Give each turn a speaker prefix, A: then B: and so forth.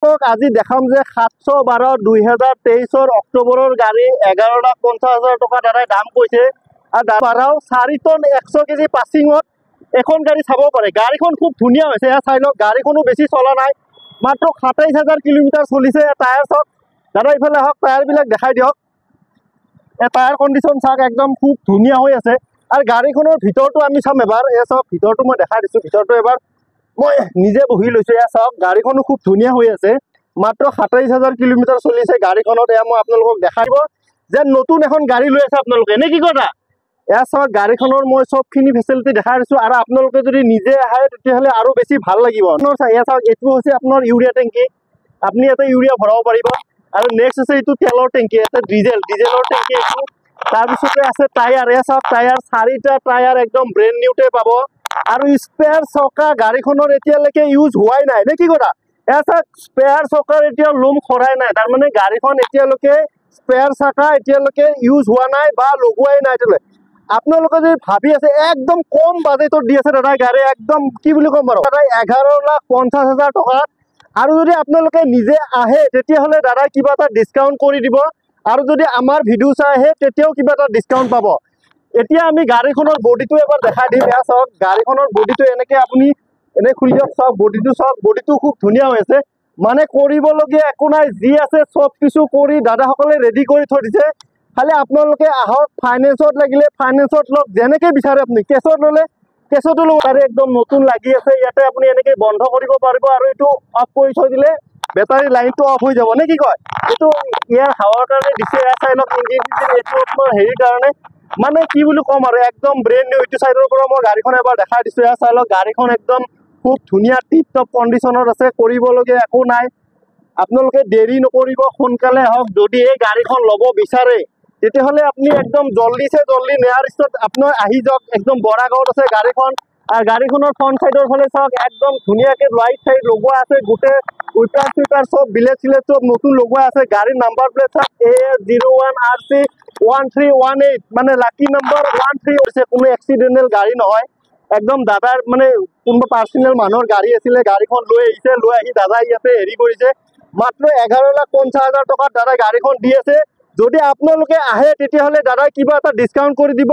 A: আজি দেখাম যে 712/2023 অক্টোবৰৰ গাড়ী 11,50,000 টকা দাদাই দাম কৈছে আৰু দাম বাঢ়াও 4 টন 100 কেজি পাছিঙত এখন গাড়ী চাব পাৰে। গাড়ীখন খুব ধুনীয়া হৈছে, এয়া চাই লওক। গাড়ীখনো বেছি চলা নাই, মাত্ৰ 27,000 কিলোমিটাৰ চলিছে। টায়াৰ চাওক দাদা, ইফালে আহক, টায়াৰবিলাক দেখাই দিয়ক। টায়াৰ কণ্ডিশ্যন চাওক, একদম খুব ধুনীয়া হৈ আছে। আৰু গাড়ীখনৰ ভিতৰটো আমি চাম এবাৰ। এয়া চাওক, ভিতৰটো মই দেখাই দিছোঁ। ভিতৰটো এবাৰ মই নিজে বহি লৈছোঁ। এয়া চাওক, গাড়ীখনো খুব ধুনীয়া হৈ আছে। মাত্ৰ 27,000 কিলোমিটাৰ চলিছে গাড়ীখনত। এয়া মই আপোনালোকক দেখাই দিব যে নতুন এখন গাড়ী লৈ আছে আপোনালোকে, নে কি কথা? এয়া চাওক, গাড়ীখনৰ মই চবখিনি ফেচিলিটি দেখাই দিছোঁ। আৰু আপোনালোকে যদি নিজে আহে তেতিয়াহ'লে আৰু বেছি ভাল লাগিব। এয়া চাওক, এইটো হৈছে আপোনাৰ ইউৰিয়া টেংকি। আপুনি ইয়াতে ইউৰিয়া ভৰাব পাৰিব। আৰু নেক্সট আছে এইটো তেলৰ টেংকি, আছে ডিজেলৰ টেংকি এইটো। তাৰপিছতে আছে টায়াৰ। এয়া চাওক, টায়াৰ 4টা টায়াৰ একদম ব্ৰেণ্ড নিউতে পাব। আৰু স্পেয়াৰ চকা গাড়ীখনৰ এতিয়ালৈকে ইউজ হোৱাই নাই, নে কি কথা? এয়া চাওক, স্পেয়াৰ চকাৰ এতিয়াও লোম খৰাই নাই। তাৰমানে গাড়ীখন এতিয়ালৈকে স্পেয়াৰ চকা এতিয়ালৈকে ইউজ হোৱা নাই বা লগোৱাই নাই এতিয়ালৈ। আপোনালোকে যদি ভাবি আছে একদম কম বাজেটত দি আছে দাদা গাড়ী, একদম কি বুলি ক'ম বাৰু, দাদা 11,50,000 টকাত। আৰু যদি আপোনালোকে নিজে আহে তেতিয়াহ'লে দাদা কিবা এটা ডিছকাউণ্ট কৰি দিব। আৰু যদি আমাৰ ভিডিঅ' চাই আহে তেতিয়াও কিবা এটা ডিছকাউণ্ট পাব। এতিয়া আমি গাড়ীখনৰ বডিটো এবাৰ দেখাই দিম। এয়া চাওক, গাড়ীখনৰ বডিটো এনেকৈ আপুনি এনে খুলি দিয়ক। চাওক বডিটো, চাওক বডিটো খুব ধুনীয়া হৈ আছে। মানে কৰিবলগীয়া একো নাই, যি আছে চব কিছু কৰি দাদাসকলে ৰেডি কৰি থৈ দিছে। খালি আপোনালোকে আহক, ফাইনেন্সত লাগিলে ফাইনেন্সত লওক, যেনেকৈ বিচাৰে আপুনি। কেছত ল'লে কেছতো ল'ব পাৰে। একদম নতুন লাগি আছে। ইয়াতে আপুনি এনেকৈ বন্ধ কৰিব পাৰিব আৰু এইটো অফ কৰি থৈ দিলে বেটাৰী লাইনটো অফ হৈ যাব, নে কি কয়? এইটো ইয়াৰ হাৱাৰ কাৰণে দিছে। এয়া চাই লওক, ইঞ্জিন এইটো আপোনাৰ হেৰিৰ কাৰণে, মানে কি বুলি ক'ম আৰু, একদম ব্ৰেণ্ড নিউ। এইটো চাইডৰ পৰা মই গাড়ীখন এবাৰ দেখাই দিছোঁ। এয়া চাই লওক, গাড়ীখন একদম খুব ধুনীয়া টিপ টপ কণ্ডিশ্যনত আছে। কৰিবলগীয়া একো নাই। আপোনালোকে দেৰি নকৰিব, সোনকালে আহক। যদি এই গাড়ীখন ল'ব বিচাৰে তেতিয়াহ'লে আপুনি একদম জল্দিছে জল্দি নিয়াৰেষ্টত আপোনাৰ আহি যাওক। একদম বৰাগাঁৱত আছে গাড়ীখন। আৰু গাড়ীখনৰ ফ্ৰণ্ট চাইডৰ ফালে চাওক, একদম ধুনীয়াকৈ লাইট চাইট লগোৱা আছে। গোটেই উইপাৰ চুইপাৰ চব বিলেট চিলেট চব নতুন লগোৱা আছে। গাড়ীৰ নাম্বাৰ প্লেট চাওক, AS01RC 1318, মানে লাকি নাম্বাৰ 13 হৈছে। কোনো এক্সিডেণ্টেল গাড়ী নহয়। একদম দাদাৰ মানে কোনোবা পাৰ্চনেল মানুহৰ গাড়ী আছিলে, গাড়ীখন লৈ আহিছে। লৈ আহি দাদাই ইয়াতে হেৰি কৰিছে। মাত্ৰ 11,50,000 টকাত দাদাই গাড়ীখন দি আছে। যদি আপোনালোকে আহে তেতিয়াহ'লে দাদাই কিবা এটা ডিছকাউণ্ট কৰি দিব।